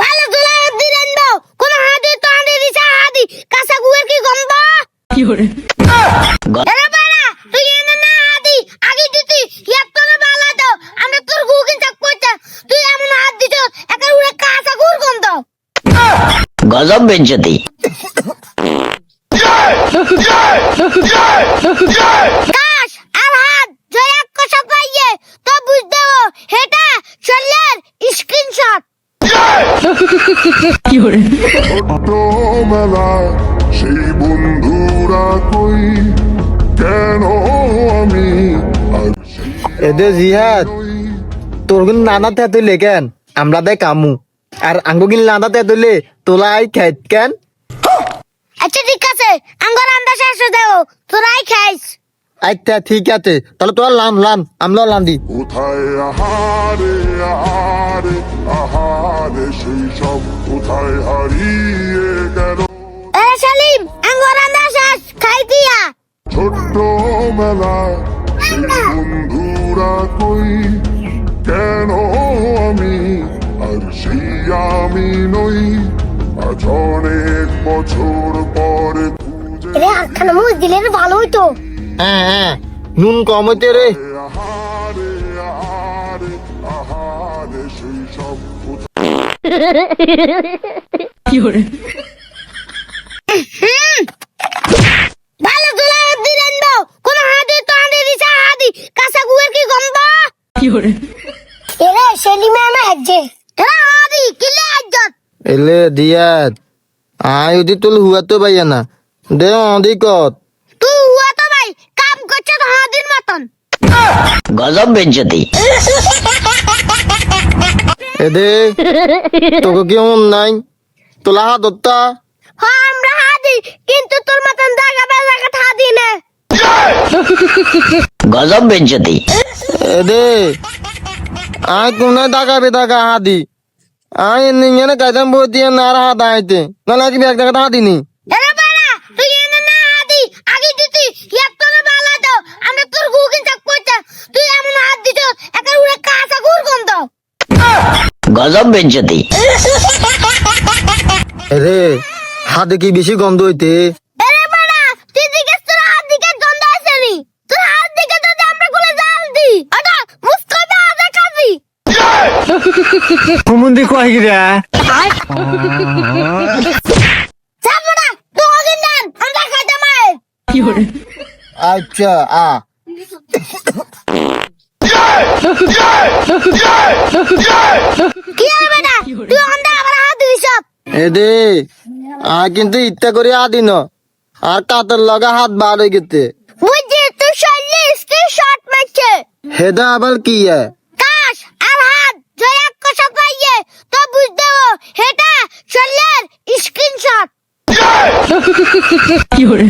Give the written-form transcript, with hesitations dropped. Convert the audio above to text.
ভালো তোলা দিলেন দাও কোন হাতে তো আনে দিছে হাদি কাঁচা গুয়ের কি গন্ধ কি করে এরা বাড়া তুই এনে না হাদি আগে দিতি একটা না বালা দাও আমরা তোর গু কিন চাক কইতা তুই এমন হাত দিছ একা উড়ে কাঁচা গুর গন্ধ গজব বেজ্জতি কাশ আর হাত জয়া কষা পাইয়ে তো বুঝ দেবো হেটা চলের স্ক্রিনশট কি করে ছোটবেলায় সেই বন্ধুরা কই কেন আমি আর এদে জিহাদ তোর গুন নানা তেতুলে কেন আমরা দে কামু আর আঙ্গুগিল নানা তেতুলে তোলাই খাইত কেন আচ্ছা ঠিক আছে আঙ্গর আন্দা শেষ দেব তোরাই খাইস আচ্ছা ঠিক আছে তাহলে তোর লাম আমরা লাম দি কোথায় আহারে আহারে আহারে সেই সব কোথায় হারিয়ে গেল এ সেলিম আঙ্গর আন্দা শেষ খাই দিয়া ছোটবেলায় সেই বন্ধুরা কই কেন আমি আর সেই আমি নই আজ অনেক বছর পরে খুঁজে রে আখানা মুজ দিলে ভালো হইতো হ্যাঁ নুন কম হইতে রে আহারে আহারে আহারে সেই সব কি করে ভালো তোলা দিলেন দাও কোন হাতে তো আনে দিছে হাদি কাঁচা গুয়ের কি গন্ধ কি করে এরে সেলিমে না হজ্জে এরা হাদি কিলে আজ্জত এলে দিয়াত আয় উদি তুল হুয়া তো ভাইয়া না দে অদি কত তুই হুয়া তো ভাই কাম করছে তো হাদির মতন গজব বেজ্জতি এদে তোকে কি মন নাই তোলা হাত ধরতা হ্যাঁ আমরা হাদি কিন্তু তোর মতন জায়গা বেজাগা হাদি না গজব বেজ্জতি এদে আয় কোনে দাগা হাদি আয় নিঙে কাইদাম বই দিয়ে না আর হাত আইতে নালে কি ব্যাগ দেখা হাদি নি এরা বাড়া তুই এনে না হাদি আগে দিতি একটা না বালা দাও আমরা তোর গু কিন চাক কইতা তুই এমন হাত দিছ একা উড়ে কাঁচা গুর গন্ধ গজব বেজ্জতি এরে হাতে কি বেশি গন্ধ হইতে এরে বাড়া তুই দিকে তোর হাত দিকে গন্ধ আছে নি তোর হাত দিকে তো আমরা গুলো জাল দি আটা মুস্কাবে আদা খাবি কুমুন্দি কয় গিরা চাপড়া তো আগে নেন আমরা খাইতে মার কি করে আচ্ছা কি হবে না তুই আমরা আবার হাত দিছ এদে কিন্তু ইত্যা করে আদি ন আর কাতের লগা হাত বার হয়ে গেতে বুঝছি তুই শরীরে স্ক্রিনশট মারছে হেদা আবার কি কাশ আর হাত জয়া কষা পাইয়ে তো বুঝ দেবো হেটা চলের স্ক্রিনশট কি করে